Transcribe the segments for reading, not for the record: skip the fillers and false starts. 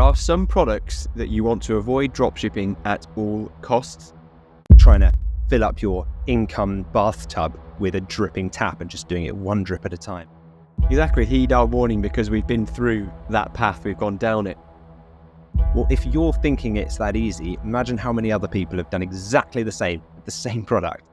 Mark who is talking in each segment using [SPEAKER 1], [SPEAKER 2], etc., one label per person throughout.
[SPEAKER 1] are some products that you want to avoid dropshipping at all costs.
[SPEAKER 2] Trying to fill up your income bathtub with a dripping tap and just doing it one drip at a time.
[SPEAKER 1] Exactly, heed our warning because we've been through that path, we've gone down it.
[SPEAKER 2] Well, if you're thinking it's that easy, imagine how many other people have done exactly the same with the same product.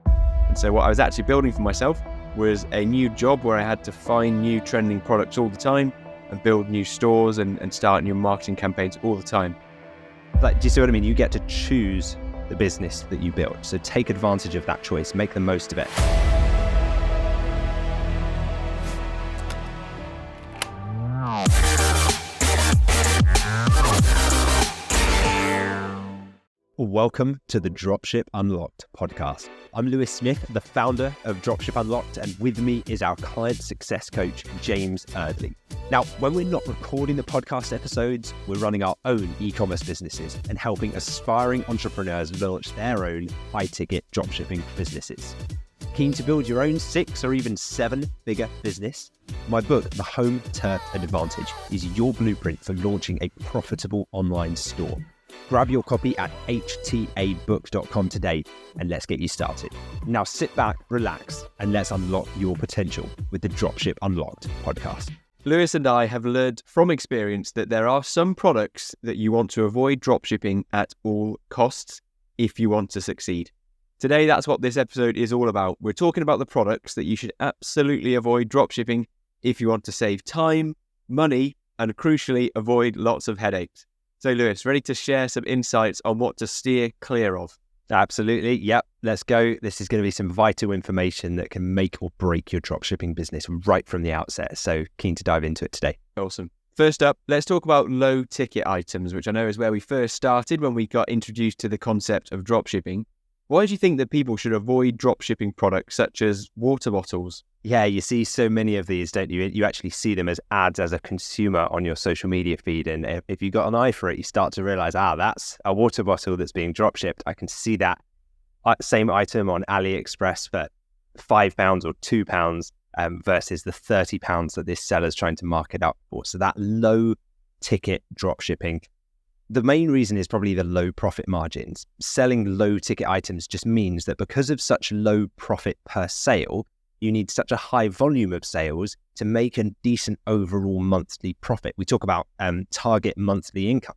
[SPEAKER 1] And so what I was actually building for myself was a new job where I had to find new trending products all the time and build new stores and start new marketing campaigns all the time.
[SPEAKER 2] Like, do you see what I mean? You get to choose the business that you build. So take advantage of that choice, make the most of it. Welcome to the Dropship Unlocked podcast. I'm Lewis Smith, the founder of Dropship Unlocked, and with me is our client success coach, James Eardley. Now, when we're not recording the podcast episodes, we're running our own e-commerce businesses and helping aspiring entrepreneurs launch their own high-ticket dropshipping businesses. Keen to build your own 6 or even 7-figure business? My book, The Home Turf Advantage, is your blueprint for launching a profitable online store. Grab your copy at htabook.com today and let's get you started. Now sit back, relax, and let's unlock your potential with the Dropship Unlocked podcast.
[SPEAKER 1] Lewis and I have learned from experience that there are some products that you want to avoid dropshipping at all costs if you want to succeed. Today, that's what this episode is all about. We're talking about the products that you should absolutely avoid dropshipping if you want to save time, money, and crucially, avoid lots of headaches. So Lewis, ready to share some insights on what to steer clear of?
[SPEAKER 2] Absolutely. Yep. Let's go. This is going to be some vital information that can make or break your dropshipping business right from the outset. So keen to dive into it today.
[SPEAKER 1] Awesome. First up, let's talk about low ticket items, which I know is where we first started when we got introduced to the concept of dropshipping. Why do you think that people should avoid dropshipping products such as water bottles?
[SPEAKER 2] Yeah, you see so many of these, don't you? You actually see them as ads as a consumer on your social media feed. And if you got an eye for it, you start to realize, that's a water bottle that's being dropshipped. I can see that same item on AliExpress for £5 or £2 versus the £30 that this seller's trying to mark it up for. So that low ticket dropshipping. The main reason is probably the low profit margins. Selling low ticket items just means that because of such low profit per sale, you need such a high volume of sales to make a decent overall monthly profit. We talk about target monthly income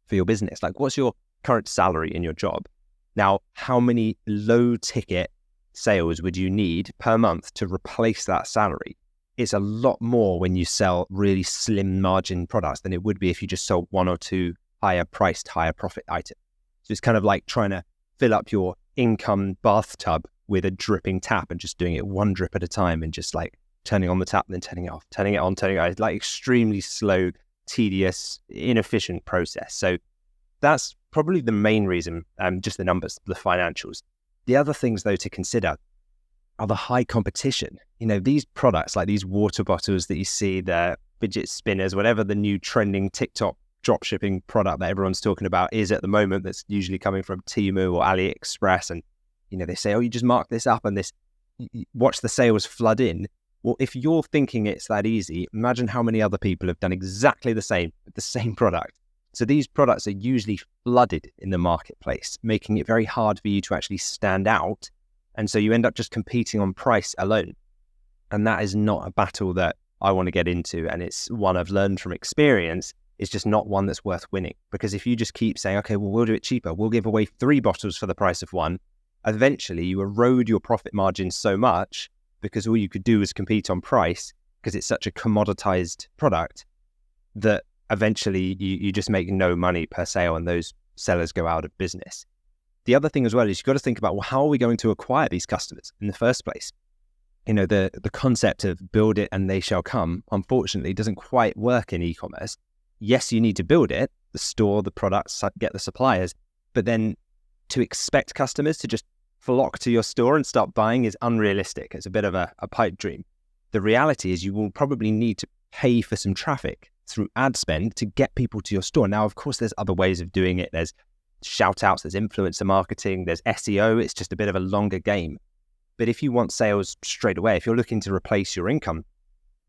[SPEAKER 2] for your business. Like, what's your current salary in your job? Now, how many low ticket sales would you need per month to replace that salary? It's a lot more when you sell really slim margin products than it would be if you just sold 1 or 2 higher priced, higher profit items. So it's kind of like trying to fill up your income bathtub with a dripping tap and just doing it one drip at a time and just like turning on the tap and then turning it off, turning it on, turning it off. It's like extremely slow, tedious, inefficient process. So that's probably the main reason, just the numbers, the financials. The other things though to consider are the high competition. You know, these products like these water bottles that you see, the fidget spinners, whatever the new trending TikTok dropshipping product that everyone's talking about is at the moment, that's usually coming from Temu or AliExpress. And, you know, they say, you just mark this up and watch the sales flood in. Well, if you're thinking it's that easy, imagine how many other people have done exactly the same with the same product. So these products are usually flooded in the marketplace, making it very hard for you to actually stand out. And so you end up just competing on price alone. And that is not a battle that I want to get into. And it's one I've learned from experience. It's just not one that's worth winning. Because if you just keep saying, okay, well, we'll do it cheaper, we'll give away 3 bottles for the price of 1, eventually you erode your profit margin so much because all you could do is compete on price because it's such a commoditized product that eventually you just make no money per sale and those sellers go out of business. The other thing as well is you've got to think about, well, how are we going to acquire these customers in the first place? You know, the concept of build it and they shall come, unfortunately, doesn't quite work in e-commerce. Yes, you need to build it, the store, the products, get the suppliers, but then to expect customers to just flock to your store and start buying is unrealistic. It's a bit of a pipe dream. The reality is you will probably need to pay for some traffic through ad spend to get people to your store. Now, of course, there's other ways of doing it. There's shout outs, there's influencer marketing, there's SEO. It's just a bit of a longer game. But if you want sales straight away, if you're looking to replace your income,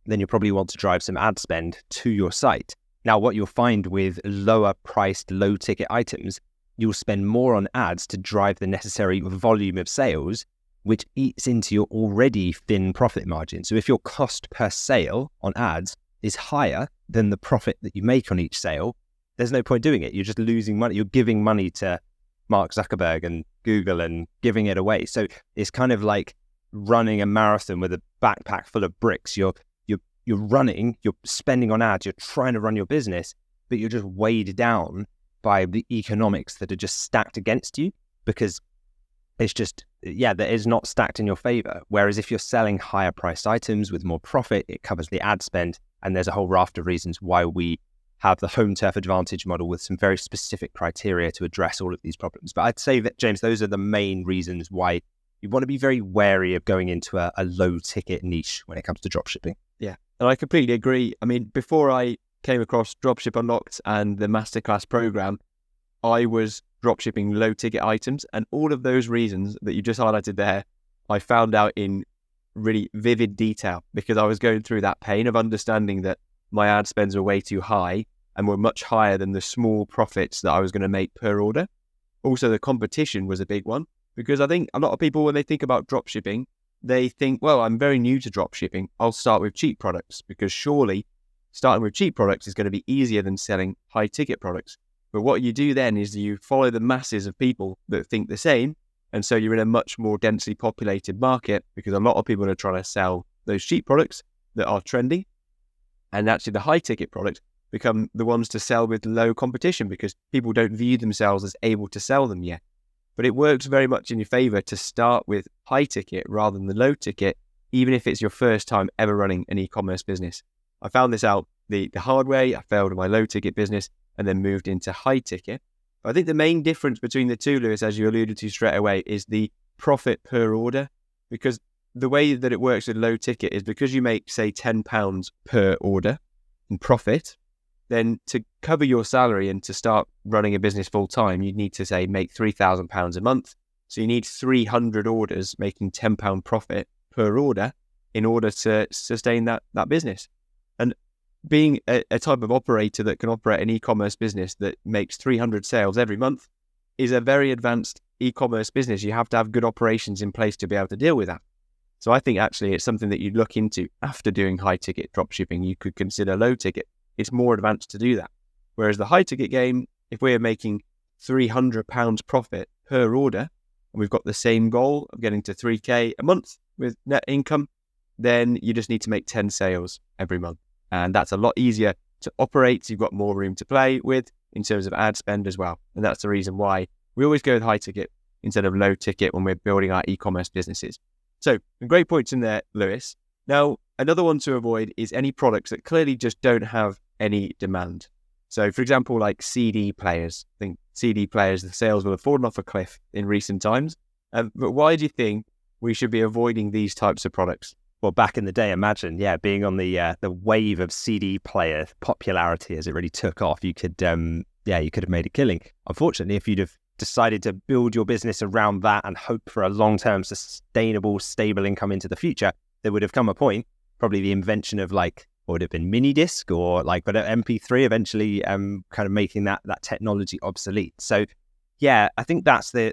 [SPEAKER 2] then you probably want to drive some ad spend to your site. Now, what you'll find with lower priced, low ticket items, you'll spend more on ads to drive the necessary volume of sales, which eats into your already thin profit margin. So if your cost per sale on ads is higher than the profit that you make on each sale, there's no point doing it. You're just losing money. You're giving money to Mark Zuckerberg and Google and giving it away. So it's kind of like running a marathon with a backpack full of bricks. You're running, you're spending on ads, you're trying to run your business, but you're just weighed down by the economics that are just stacked against you, because it's just, that is not stacked in your favor. Whereas if you're selling higher priced items with more profit, it covers the ad spend. And there's a whole raft of reasons why we have the home turf advantage model with some very specific criteria to address all of these problems. But I'd say that, James, those are the main reasons why you want to be very wary of going into a low ticket niche when it comes to dropshipping.
[SPEAKER 1] Yeah, and I completely agree. I mean, before I came across Dropship Unlocked and the masterclass program, I was dropshipping low ticket items, and all of those reasons that you just highlighted there, I found out in really vivid detail, because I was going through that pain of understanding that my ad spends were way too high and were much higher than the small profits that I was going to make per order. Also, the competition was a big one, because I think a lot of people, when they think about dropshipping, they think, well, I'm very new to dropshipping, I'll start with cheap products, because surely starting with cheap products is going to be easier than selling high ticket products. But what you do then is you follow the masses of people that think the same. And so you're in a much more densely populated market, because a lot of people are trying to sell those cheap products that are trendy. And actually the high ticket products become the ones to sell with low competition, because people don't view themselves as able to sell them yet. But it works very much in your favor to start with high ticket rather than the low ticket, even if it's your first time ever running an e-commerce business. I found this out the hard way. I failed in my low ticket business and then moved into high ticket. But I think the main difference between the two, Lewis, as you alluded to straight away, is the profit per order. Because the way that it works with low ticket is, because you make, say, £10 per order in profit, then to cover your salary and to start running a business full time, you need to, say, make £3,000 a month. So you need 300 orders making £10 profit per order in order to sustain that business. And being a type of operator that can operate an e-commerce business that makes 300 sales every month is a very advanced e-commerce business. You have to have good operations in place to be able to deal with that. So I think actually it's something that you look into after doing high ticket dropshipping. You could consider low ticket. It's more advanced to do that. Whereas the high ticket game, if we're making £300 profit per order, and we've got the same goal of getting to 3K a month with net income, then you just need to make 10 sales every month. And that's a lot easier to operate. You've got more room to play with in terms of ad spend as well. And that's the reason why we always go with high ticket instead of low ticket when we're building our e-commerce businesses. So great points in there, Lewis. Now, another one to avoid is any products that clearly just don't have any demand. So for example, like CD players. I think CD players, the sales will have fallen off a cliff in recent times. But why do you think we should be avoiding these types of products?
[SPEAKER 2] Well, back in the day, imagine, being on the wave of CD player popularity as it really took off, you could have made a killing. Unfortunately, if you'd have decided to build your business around that and hope for a long-term, sustainable, stable income into the future, there would have come a point, probably the invention of what would have been mini disc or but MP3 eventually kind of making that technology obsolete. So yeah, I think that's the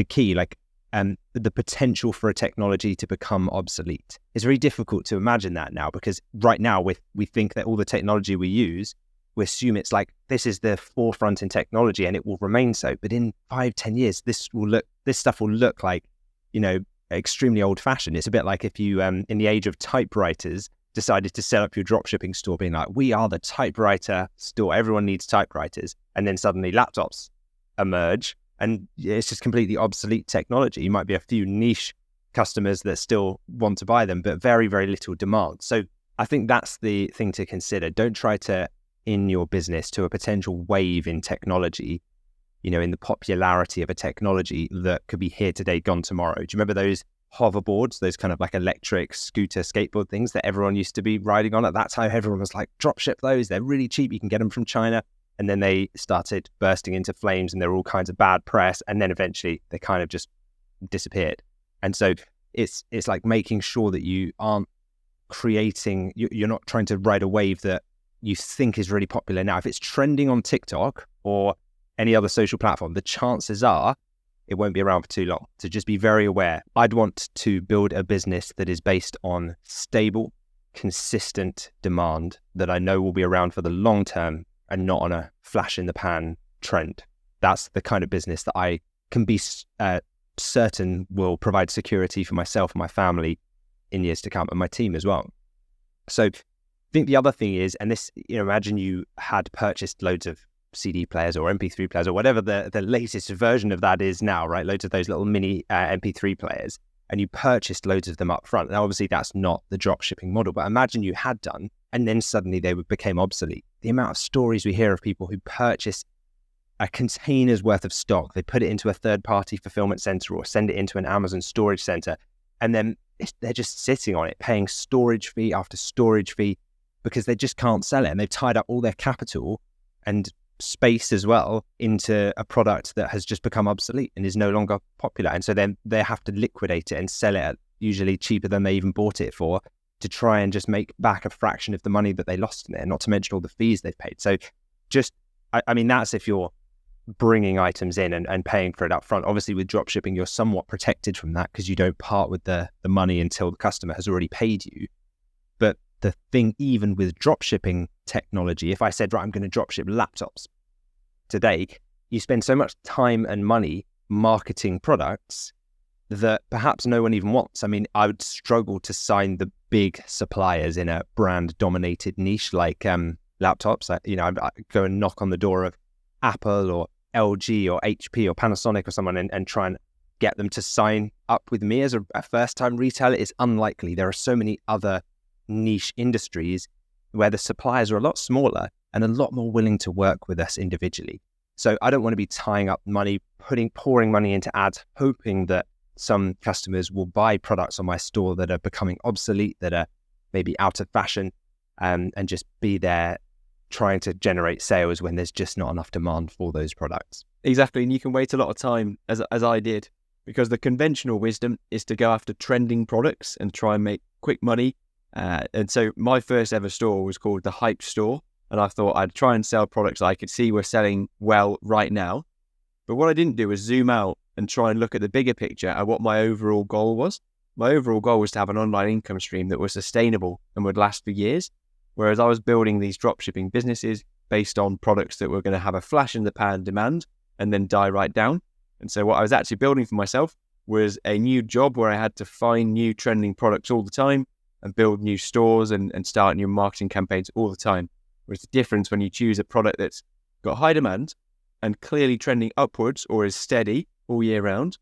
[SPEAKER 2] key, the potential for a technology to become obsolete. It's very difficult to imagine that now, because right now we think that all the technology we use, we assume it's this is the forefront in technology and it will remain so. But in 5-10 years, this stuff will look like, extremely old fashioned. It's a bit like if you, in the age of typewriters, decided to set up your dropshipping store being like, we are the typewriter store. Everyone needs typewriters. And then suddenly laptops emerge. And it's just completely obsolete technology. You might be a few niche customers that still want to buy them, but very, very little demand. So I think that's the thing to consider. Don't try to in your business to a potential wave in technology, in the popularity of a technology that could be here today, gone tomorrow. Do you remember those hoverboards, those kind of electric scooter skateboard things that everyone used to be riding on? At that time, everyone was like, drop ship those. They're really cheap. You can get them from China. And then they started bursting into flames and there were all kinds of bad press. And then eventually they kind of just disappeared. And so it's like making sure that you aren't you're not trying to ride a wave that, you think is really popular now, if it's trending on TikTok or any other social platform, the chances are it won't be around for too long. So just be very aware. I'd want to build a business that is based on stable, consistent demand that I know will be around for the long term and not on a flash in the pan trend. That's the kind of business that I can be certain will provide security for myself and my family in years to come, and my team as well. So I think the other thing is, and this, imagine you had purchased loads of CD players or MP3 players or whatever the latest version of that is now, right? Loads of those little mini MP3 players, and you purchased loads of them up front. Now, obviously, that's not the drop shipping model, but imagine you had done, and then suddenly they became obsolete. The amount of stories we hear of people who purchase a container's worth of stock, they put it into a third-party fulfillment center or send it into an Amazon storage center, and then they're just sitting on it, paying storage fee after storage fee because they just can't sell it, and they've tied up all their capital and space as well into a product that has just become obsolete and is no longer popular. And so then they have to liquidate it and sell it at usually cheaper than they even bought it for, to try and just make back a fraction of the money that they lost in it, not to mention all the fees they've paid. So just, I mean, that's if you're bringing items in and paying for it up front. Obviously with drop shipping, you're somewhat protected from that because you don't part with the money until the customer has already paid you. But the thing, even with drop shipping technology, if I said, right, I'm going to drop ship laptops today, you spend so much time and money marketing products that perhaps no one even wants. I mean, I would struggle to sign the big suppliers in a brand dominated niche like laptops. I go and knock on the door of Apple or LG or HP or Panasonic or someone and try and get them to sign up with me as a first-time retailer. Is unlikely. There are so many other niche industries where the suppliers are a lot smaller and a lot more willing to work with us individually. So I don't want to be tying up money, pouring money into ads, hoping that some customers will buy products on my store that are becoming obsolete, that are maybe out of fashion, and just be there trying to generate sales when there's just not enough demand for those products.
[SPEAKER 1] Exactly, and you can wait a lot of time, as I did, because the conventional wisdom is to go after trending products and try and make quick money. And so my first ever store was called the Hype Store, and I thought I'd try and sell products I could see were selling well right now. But what I didn't do was zoom out and try and look at the bigger picture at what my overall goal was. My overall goal was to have an online income stream that was sustainable and would last for years. Whereas I was building these dropshipping businesses based on products that were going to have a flash in the pan demand and then die right down. And so what I was actually building for myself was a new job where I had to find new trending products all the time and build new stores and start new marketing campaigns all the time. Whereas the difference when you choose a product that's got high demand and clearly trending upwards or is steady all year round,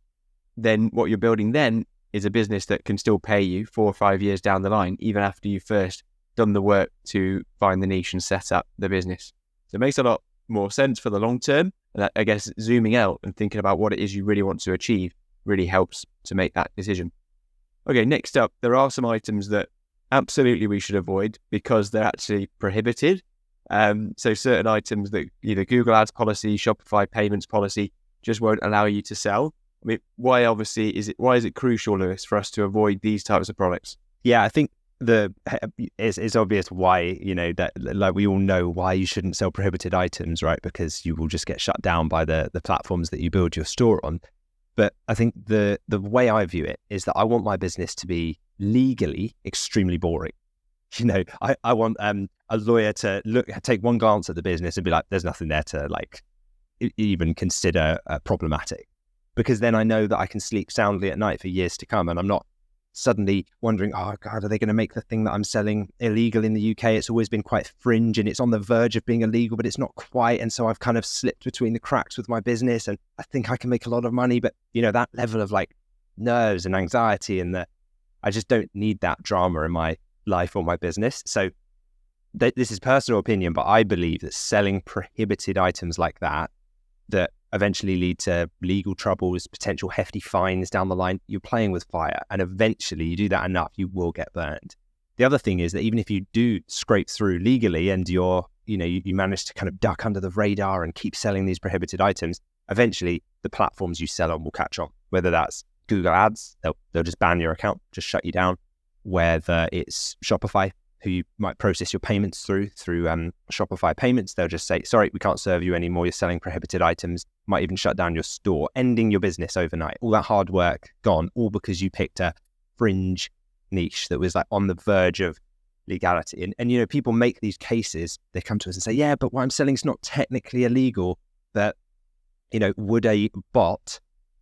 [SPEAKER 1] then what you're building then is a business that can still pay you 4 or 5 years down the line, even after you first done the work to find the niche and set up the business. So it makes a lot more sense for the long term. And I guess zooming out and thinking about what it is you really want to achieve really helps to make that decision. Okay, next up, there are some items that absolutely we should avoid because they're actually prohibited. So certain items that either Google Ads policy, Shopify payments policy just won't allow you to sell. I mean, why is it crucial, Lewis, for us to avoid these types of products?
[SPEAKER 2] Yeah, I think it's obvious why, that like we all know why you shouldn't sell prohibited items, right? Because you will just get shut down by the platforms that you build your store on. But I think the way I view it is that I want my business to be legally extremely boring. I want a lawyer to take one glance at the business and be like, there's nothing there to even consider problematic, because then I know that I can sleep soundly at night for years to come, and I'm not suddenly wondering, oh God, are they going to make the thing that I'm selling illegal in the UK? It's always been quite fringe and it's on the verge of being illegal, but it's not quite. And so I've kind of slipped between the cracks with my business and I think I can make a lot of money, but that level of nerves and anxiety I just don't need that drama in my life or my business. So this is personal opinion, but I believe that selling prohibited items like that eventually lead to legal troubles, potential hefty fines down the line, you're playing with fire. And eventually you do that enough, you will get burned. The other thing is that even if you do scrape through legally and you manage to kind of duck under the radar and keep selling these prohibited items, eventually the platforms you sell on will catch on. Whether that's Google Ads, they'll just ban your account, just shut you down. Whether it's Shopify, who you might process your payments through Shopify payments. They'll just say, sorry, we can't serve you anymore. You're selling prohibited items. Might even shut down your store, ending your business overnight. All that hard work gone, all because you picked a fringe niche that was like on the verge of legality. And you know, people make these cases. They come to us and say, yeah, but what I'm selling is not technically illegal. But, you know, would a bot,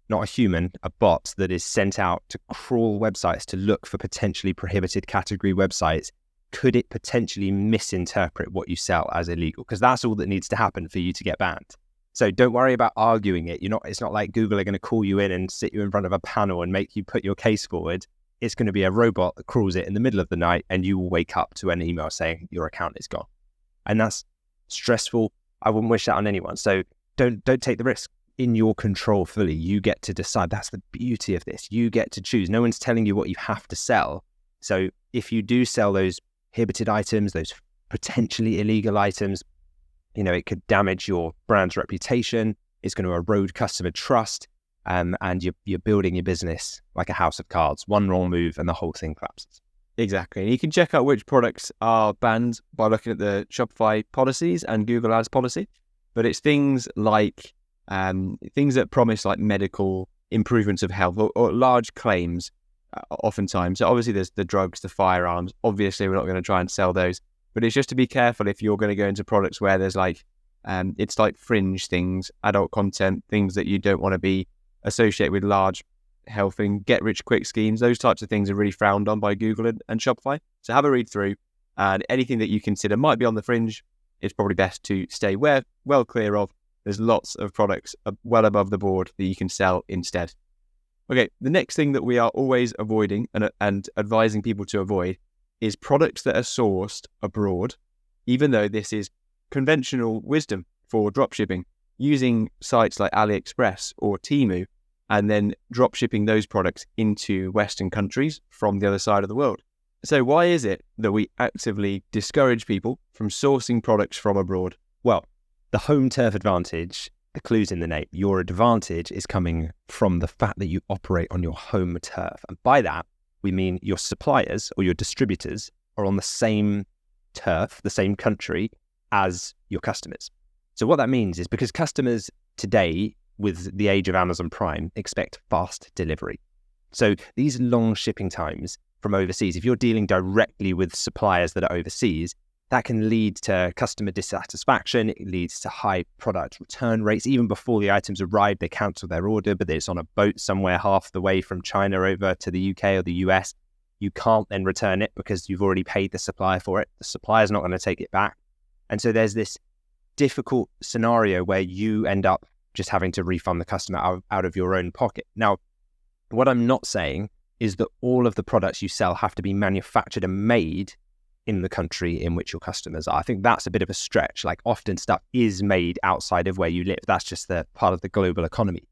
[SPEAKER 2] not a human, a bot that is sent out to crawl websites to look for potentially prohibited category websites, could it potentially misinterpret what you sell as illegal? Because that's all that needs to happen for you to get banned. So don't worry about arguing it. It's not like Google are going to call you in and sit you in front of a panel and make you put your case forward. It's going to be a robot that crawls it in the middle of the night, and you will wake up to an email saying your account is gone. And that's stressful. I wouldn't wish that on anyone. So don't take the risk. In your control fully. You get to decide. That's the beauty of this. You get to choose. No one's telling you what you have to sell. So if you do sell those prohibited items, those potentially illegal items, you know, it could damage your brand's reputation. It's going to erode customer trust, and you're building your business like a house of cards. One wrong move and the whole thing collapses.
[SPEAKER 1] Exactly. And you can check out which products are banned by looking at the Shopify policies and Google Ads policy. But it's things like things that promise like medical improvements of health or large claims oftentimes. So obviously there's the drugs, the firearms. Obviously we're not going to try and sell those. But it's just to be careful if you're going to go into products where there's like, it's like fringe things, adult content, things that you don't want to be associated with large health and get rich quick schemes. Those types of things are really frowned on by Google and Shopify. So have a read through, and anything that you consider might be on the fringe, it's probably best to stay well clear of. There's lots of products well above the board that you can sell instead. Okay, the next thing that we are always avoiding and advising people to avoid is products that are sourced abroad, even though this is conventional wisdom for dropshipping, using sites like AliExpress or Temu, and then dropshipping those products into Western countries from the other side of the world. So why is it that we actively discourage people from sourcing products from abroad?
[SPEAKER 2] Well, the home turf advantage, the clue's in the name. Your advantage is coming from the fact that you operate on your home turf. And by that, we mean your suppliers or your distributors are on the same turf, the same country as your customers. So what that means is because customers today, with the age of Amazon Prime, expect fast delivery. So these long shipping times from overseas, if you're dealing directly with suppliers that are overseas, that can lead to customer dissatisfaction. It leads to high product return rates. Even before the items arrive, they cancel their order, but it's on a boat somewhere half the way from China over to the UK or the US. You can't then return it because you've already paid the supplier for it. The supplier's not going to take it back. And so there's this difficult scenario where you end up just having to refund the customer out of your own pocket. Now, what I'm not saying is that all of the products you sell have to be manufactured and made in the country in which your customers are. I think that's a bit of a stretch. Like often stuff is made outside of where you live. That's just the part of the global economy.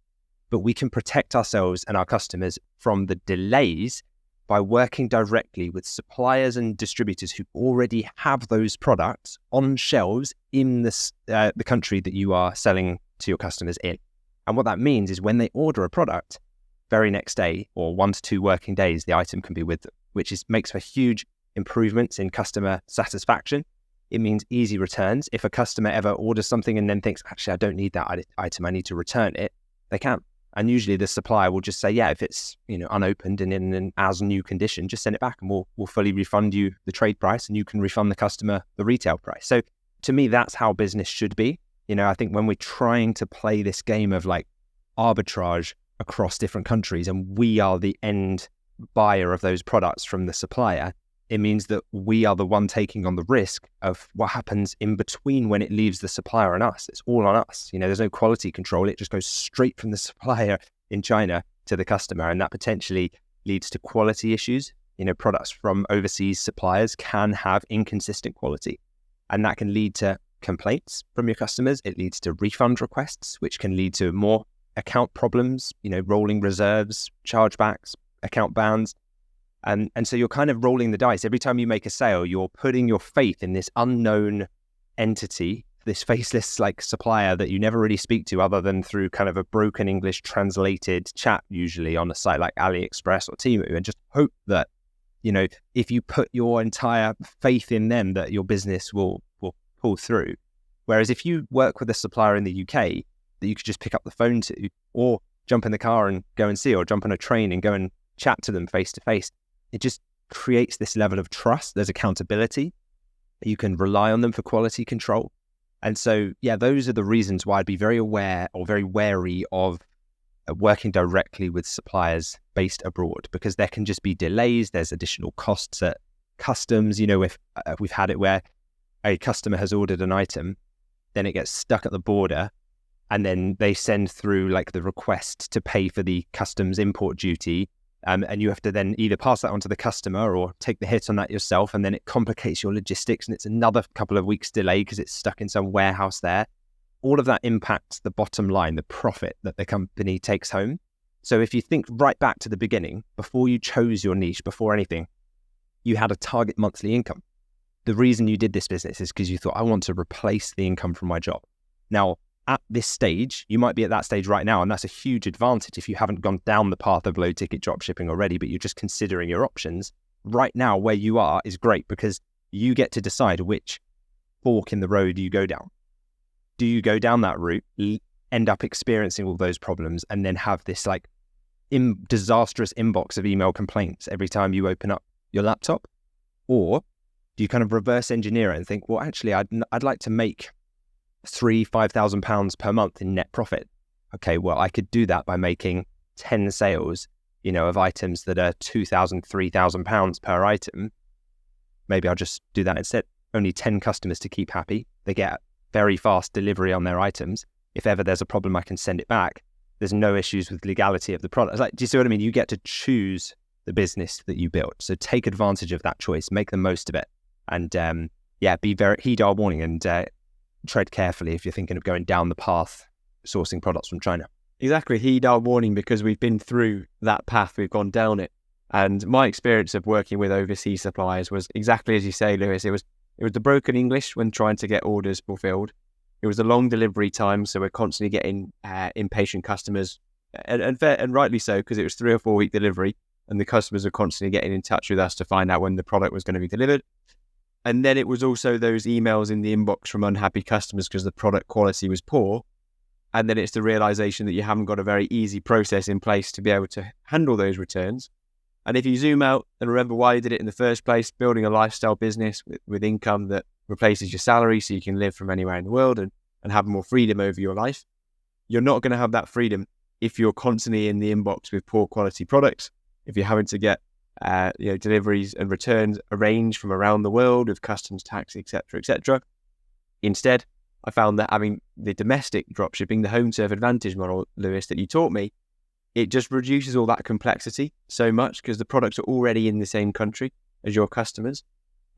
[SPEAKER 2] But we can protect ourselves and our customers from the delays by working directly with suppliers and distributors who already have those products on shelves in the country that you are selling to your customers in. And what that means is when they order a product, very next day or 1 to 2 working days, the item can be with them, which makes for huge improvements in customer satisfaction. It means easy returns. If a customer ever orders something and then thinks, actually, I don't need that item, I need to return it, they can. And usually the supplier will just say, yeah, if it's unopened and in an as new condition, just send it back and we'll fully refund you the trade price and you can refund the customer the retail price. So to me, that's how business should be. I think when we're trying to play this game of like arbitrage across different countries and we are the end buyer of those products from the supplier, it means that we are the one taking on the risk of what happens in between when it leaves the supplier and us. It's all on us. There's no quality control. It just goes straight from the supplier in China to the customer. And that potentially leads to quality issues. Products from overseas suppliers can have inconsistent quality. And that can lead to complaints from your customers. It leads to refund requests, which can lead to more account problems, rolling reserves, chargebacks, account bans. And so you're kind of rolling the dice. Every time you make a sale, you're putting your faith in this unknown entity, this faceless like supplier that you never really speak to other than through kind of a broken English translated chat, usually on a site like AliExpress or Temu, and just hope that if you put your entire faith in them that your business will pull through. Whereas if you work with a supplier in the UK that you could just pick up the phone to, or jump in the car and go and see, or jump on a train and go and chat to them face to face, it just creates this level of trust. There's accountability. You can rely on them for quality control. And so, those are the reasons why I'd be very aware or very wary of working directly with suppliers based abroad, because there can just be delays. There's additional costs at customs. If we've had it where a customer has ordered an item, then it gets stuck at the border, and then they send through like the request to pay for the customs import duty. And you have to then either pass that on to the customer or take the hit on that yourself. And then it complicates your logistics, and it's another couple of weeks delay because it's stuck in some warehouse there. All of that impacts the bottom line, the profit that the company takes home. So if you think right back to the beginning, before you chose your niche, before anything, you had a target monthly income. The reason you did this business is because you thought, I want to replace the income from my job. Now, at this stage, you might be at that stage right now, and that's a huge advantage if you haven't gone down the path of low ticket dropshipping already, but you're just considering your options. Right now, where you are is great because you get to decide which fork in the road you go down. Do you go down that route, end up experiencing all those problems, and then have this disastrous inbox of email complaints every time you open up your laptop? Or do you kind of reverse engineer it and think, well, actually, I'd like to make £5,000 per month in net profit. Okay, well, I could do that by making 10 sales, of items that are £2,000, £3,000 per item. Maybe I'll just do that instead. Only 10 customers to keep happy. They get very fast delivery on their items. If ever there's a problem, I can send it back. There's no issues with legality of the product. Do you see what I mean? You get to choose the business that you build. So take advantage of that choice, make the most of it. And heed our warning and tread carefully if you're thinking of going down the path sourcing products from China.
[SPEAKER 1] Exactly. Heed our warning, because we've been through that path. We've gone down it. And my experience of working with overseas suppliers was exactly as you say, Lewis. It was the broken English when trying to get orders fulfilled. It was the long delivery time. So we're constantly getting impatient customers, and rightly so, because it was 3 or 4 week delivery, and the customers were constantly getting in touch with us to find out when the product was going to be delivered. And then it was also those emails in the inbox from unhappy customers because the product quality was poor. And then it's the realization that you haven't got a very easy process in place to be able to handle those returns. And if you zoom out and remember why you did it in the first place, building a lifestyle business with income that replaces your salary so you can live from anywhere in the world and have more freedom over your life, you're not going to have that freedom if you're constantly in the inbox with poor quality products, if you're having to get deliveries and returns arranged from around the world with customs, tax, etc., etc. Instead, I found that having the domestic dropshipping, the home turf advantage model, Lewis, that you taught me, it just reduces all that complexity so much because the products are already in the same country as your customers,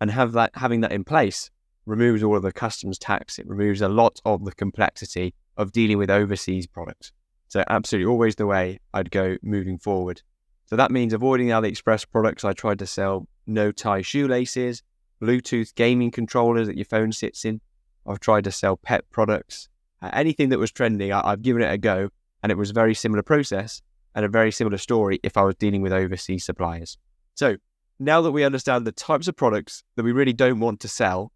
[SPEAKER 1] and having that in place removes all of the customs tax. It removes a lot of the complexity of dealing with overseas products. So absolutely always the way I'd go moving forward. So that means avoiding AliExpress products. I tried to sell no-tie shoelaces, Bluetooth gaming controllers that your phone sits in. I've tried to sell pet products. Anything that was trending, I've given it a go, and it was a very similar process and a very similar story if I was dealing with overseas suppliers. So now that we understand the types of products that we really don't want to sell,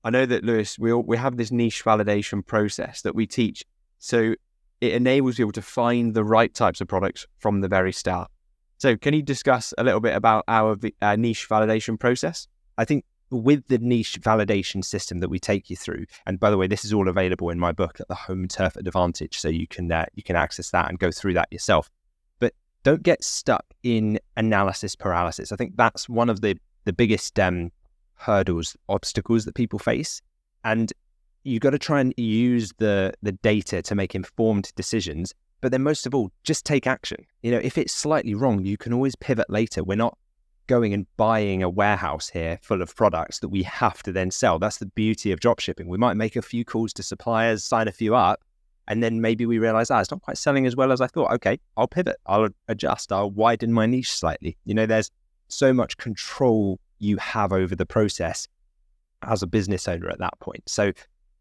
[SPEAKER 1] I know that, Lewis, we have this niche validation process that we teach. So it enables people to find the right types of products from the very start. So can you discuss a little bit about our niche validation process?
[SPEAKER 2] I think with the niche validation system that we take you through, and by the way, this is all available in my book at the Home Turf Advantage, so you can access that and go through that yourself. But don't get stuck in analysis paralysis. I think that's one of the biggest hurdles, obstacles that people face. And you've got to try and use the data to make informed decisions. But then most of all, just take action. If it's slightly wrong, you can always pivot later. We're not going and buying a warehouse here full of products that we have to then sell. That's the beauty of dropshipping. We might make a few calls to suppliers, sign a few up, and then maybe we realize, it's not quite selling as well as I thought. Okay, I'll pivot. I'll adjust. I'll widen my niche slightly. There's so much control you have over the process as a business owner at that point. So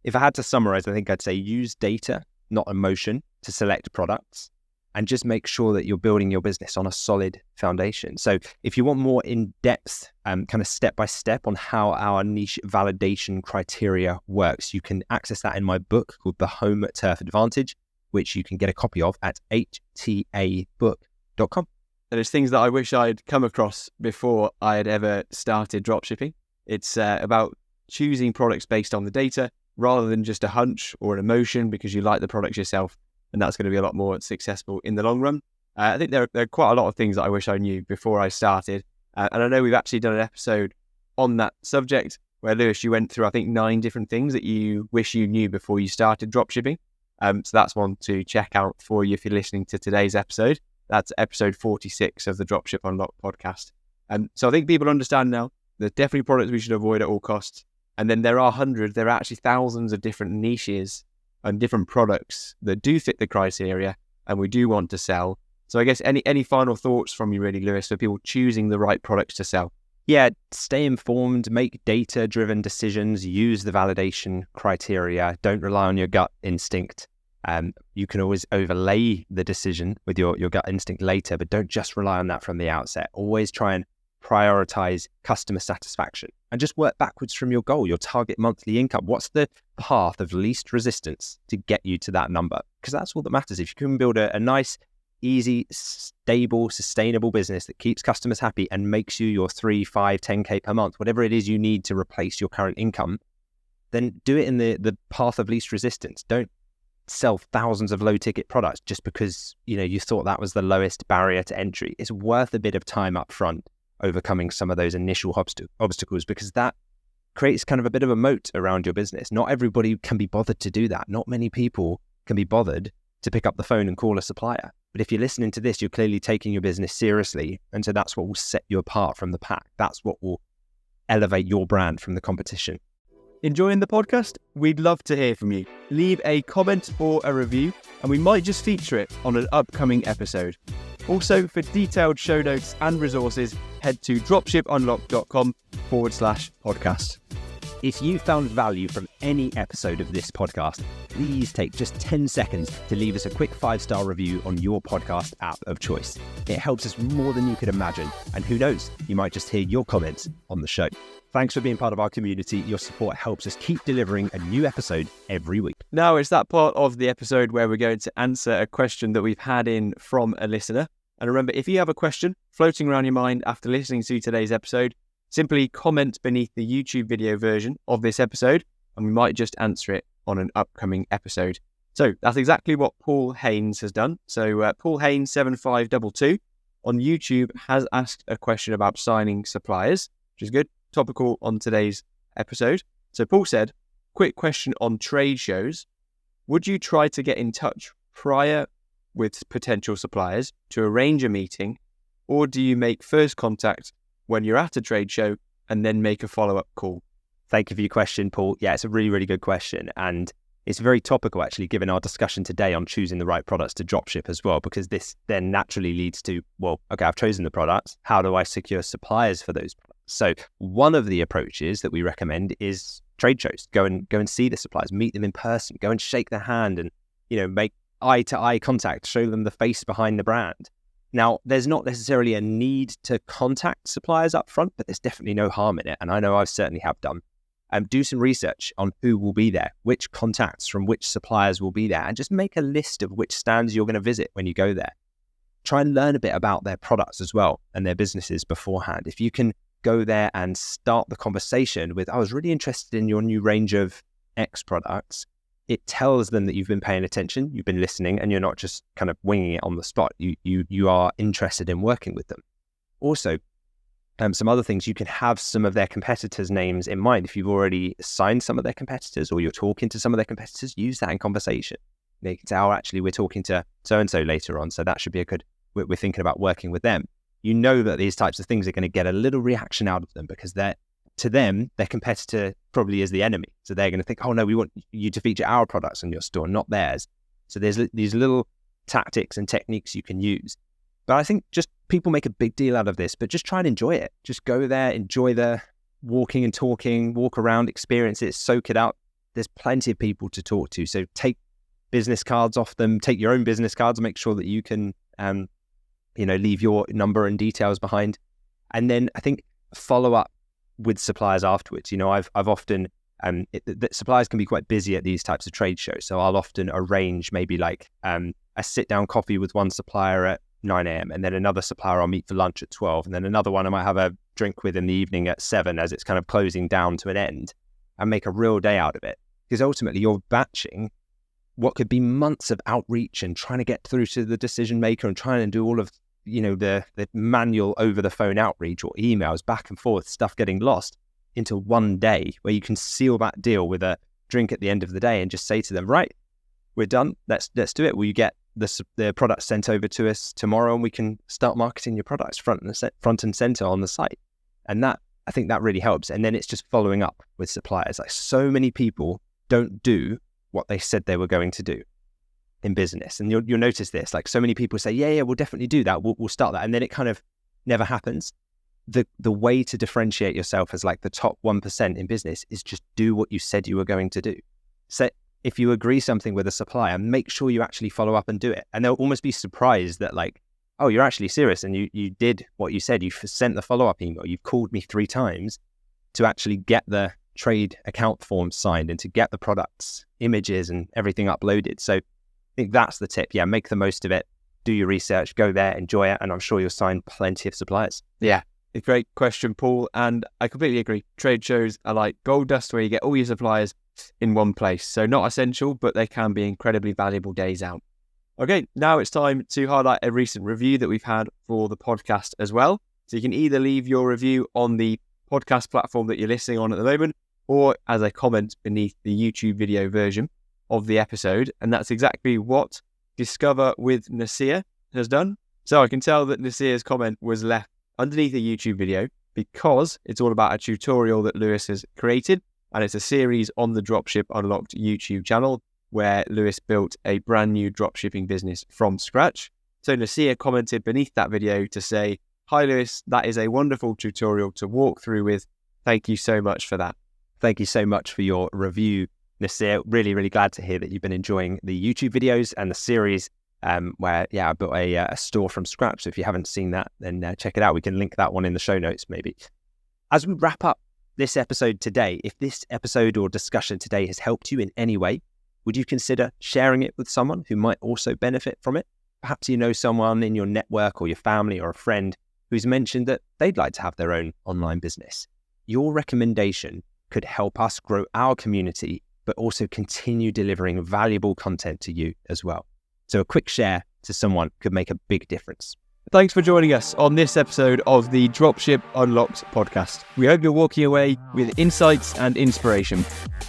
[SPEAKER 2] if I had to summarize, I think I'd say use data, not emotion, to select products. and just make sure that you're building your business on a solid foundation. So if you want more in-depth, kind of step-by-step on how our niche validation criteria works, you can access that in my book called The Home Turf Advantage, which you can get a copy of at htabook.com.
[SPEAKER 1] And it's things that I wish I'd come across before I had ever started dropshipping. It's about choosing products based on the data rather than just a hunch or an emotion because you like the products yourself. And that's going to be a lot more successful in the long run. I think there are quite a lot of things that I wish I knew before I started. And I know we've actually done an episode on that subject where, Lewis, you went through, I think, 9 different things that you wish you knew before you started dropshipping. So that's one to check out for you if you're listening to today's episode. That's episode 46 of the Dropship Unlocked podcast. So I think people understand now there's definitely products we should avoid at all costs. And then there are actually thousands of different niches and different products that do fit the criteria and we do want to sell. So I guess any final thoughts from you really, Lewis, for people choosing the right products to sell?
[SPEAKER 2] Yeah, stay informed, make data-driven decisions, use the validation criteria, don't rely on your gut instinct. You can always overlay the decision with your gut instinct later, but don't just rely on that from the outset. Always try and prioritize customer satisfaction and just work backwards from your goal, your target monthly income. What's the path of least resistance to get you to that number? Because that's all that matters. If you can build a nice, easy, stable, sustainable business that keeps customers happy and makes you your 3, 5, 10K per month, whatever it is you need to replace your current income, then do it in the path of least resistance. Don't sell thousands of low ticket products just because you thought that was the lowest barrier to entry. It's worth a bit of time up front overcoming some of those initial obstacles, because that creates kind of a bit of a moat around your business. Not everybody can be bothered to do that. Not many people can be bothered to pick up the phone and call a supplier. But if you're listening to this, you're clearly taking your business seriously. And so that's what will set you apart from the pack. That's what will elevate your brand from the competition.
[SPEAKER 1] Enjoying the podcast? We'd love to hear from you. Leave a comment or a review, and we might just feature it on an upcoming episode. Also, for detailed show notes and resources, head to dropshipunlocked.com/podcast.
[SPEAKER 2] If you found value from any episode of this podcast, please take just 10 seconds to leave us a quick 5-star review on your podcast app of choice. It helps us more than you could imagine. And who knows, you might just hear your comments on the show. Thanks for being part of our community. Your support helps us keep delivering a new episode every week.
[SPEAKER 1] Now it's that part of the episode where we're going to answer a question that we've had in from a listener. And remember, if you have a question floating around your mind after listening to today's episode, simply comment beneath the YouTube video version of this episode, and we might just answer it on an upcoming episode. So that's exactly what Paul Haynes has done. So Paul Haynes 7522 on YouTube has asked a question about signing suppliers, which is good, topical on today's episode. So Paul said, quick question on trade shows. Would you try to get in touch prior with potential suppliers to arrange a meeting, or do you make first contact when you're at a trade show and then make a follow-up call?
[SPEAKER 2] Thank you for your question, Paul. Yeah, it's a really, really good question. And it's very topical, actually, given our discussion today on choosing the right products to dropship as well, because this then naturally leads to, well, okay, I've chosen the products. How do I secure suppliers for those products? So one of the approaches that we recommend is trade shows. Go and see the suppliers, meet them in person, go and shake their hand and, make eye-to-eye contact, show them the face behind the brand. Now, there's not necessarily a need to contact suppliers up front, but there's definitely no harm in it. And I know I certainly have done. Do some research on who will be there, which contacts from which suppliers will be there, and just make a list of which stands you're going to visit when you go there. Try and learn a bit about their products as well and their businesses beforehand. If you can go there and start the conversation with, I was really interested in your new range of X products, it tells them that you've been paying attention, you've been listening, and you're not just kind of winging it on the spot. You are interested in working with them. Also, some other things, you can have some of their competitors' names in mind. If you've already signed some of their competitors or you're talking to some of their competitors, use that in conversation. You can say, oh, actually, we're talking to so-and-so later on, so that should be we're thinking about working with them. You know that these types of things are going to get a little reaction out of them because to them, their competitor probably is the enemy. So they're going to think, oh no, we want you to feature our products in your store, not theirs. So there's these little tactics and techniques you can use. But I think just people make a big deal out of this, but just try and enjoy it. Just go there, enjoy the walking and talking, walk around, experience it, soak it up. There's plenty of people to talk to. So take business cards off them. Take your own business cards and make sure that you can, leave your number and details behind. And then I think follow up with suppliers afterwards. I've often, suppliers can be quite busy at these types of trade shows. So I'll often arrange maybe like a sit down coffee with one supplier at 9 a.m. and then another supplier I'll meet for lunch at 12. And then another one I might have a drink with in the evening at 7 as it's kind of closing down to an end, and make a real day out of it. Because ultimately you're batching what could be months of outreach and trying to get through to the decision maker and trying to do all of the manual over the phone outreach or emails back and forth, stuff getting lost, into one day where you can seal that deal with a drink at the end of the day and just say to them, right, we're done, let's do it. Will you get the product sent over to us tomorrow and we can start marketing your products front and center on the site? And that, I think that really helps. And then it's just following up with suppliers. Like, so many people don't do what they said they were going to do in business. And you'll notice this, like, so many people say, yeah, we'll definitely do that. We'll start that. And then it kind of never happens. The way to differentiate yourself as like the top 1% in business is just do what you said you were going to do. So if you agree something with a supplier, make sure you actually follow up and do it. And they'll almost be surprised that, like, oh, you're actually serious and you did what you said. You sent the follow-up email. You've called me 3 times to actually get the trade account form signed and to get the products, images and everything uploaded. So I think that's the tip. Yeah, make the most of it. Do your research, go there, enjoy it, and I'm sure you'll sign plenty of suppliers.
[SPEAKER 1] Yeah, a great question, Paul. And I completely agree. Trade shows are like gold dust where you get all your suppliers in one place. So not essential, but they can be incredibly valuable days out. Okay, now it's time to highlight a recent review that we've had for the podcast as well. So you can either leave your review on the podcast platform that you're listening on at the moment, or as a comment beneath the YouTube video version of the episode. And that's exactly what Discover with Nasir has done. So I can tell that Nasir's comment was left underneath a YouTube video because it's all about a tutorial that Lewis has created. And it's a series on the Dropship Unlocked YouTube channel where Lewis built a brand new dropshipping business from scratch. So Nasir commented beneath that video to say, "Hi Lewis, that is a wonderful tutorial to walk through with. Thank you so much for that."
[SPEAKER 2] Thank you so much for your review, Nasir. Really, really glad to hear that you've been enjoying the YouTube videos and the series where, I built a store from scratch. So if you haven't seen that, then check it out. We can link that one in the show notes maybe. As we wrap up this episode today, if this episode or discussion today has helped you in any way, would you consider sharing it with someone who might also benefit from it? Perhaps you know someone in your network or your family or a friend who's mentioned that they'd like to have their own online business. Your recommendation could help us grow our community, but also continue delivering valuable content to you as well. So a quick share to someone could make a big difference.
[SPEAKER 1] Thanks for joining us on this episode of the Dropship Unlocked podcast. We hope you're walking away with insights and inspiration.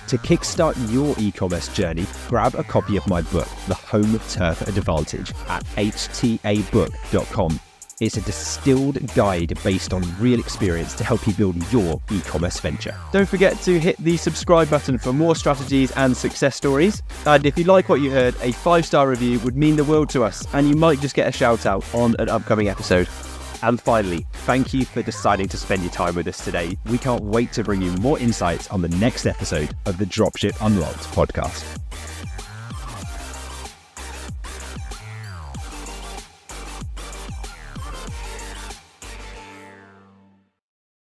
[SPEAKER 2] To kickstart your e-commerce journey, grab a copy of my book, The Home Turf Advantage, at htabook.com. It's a distilled guide based on real experience to help you build your e-commerce venture.
[SPEAKER 1] Don't forget to hit the subscribe button for more strategies and success stories. And if you like what you heard, a 5-star review would mean the world to us, and you might just get a shout out on an upcoming episode.
[SPEAKER 2] And finally, thank you for deciding to spend your time with us today. We can't wait to bring you more insights on the next episode of the Dropship Unlocked podcast.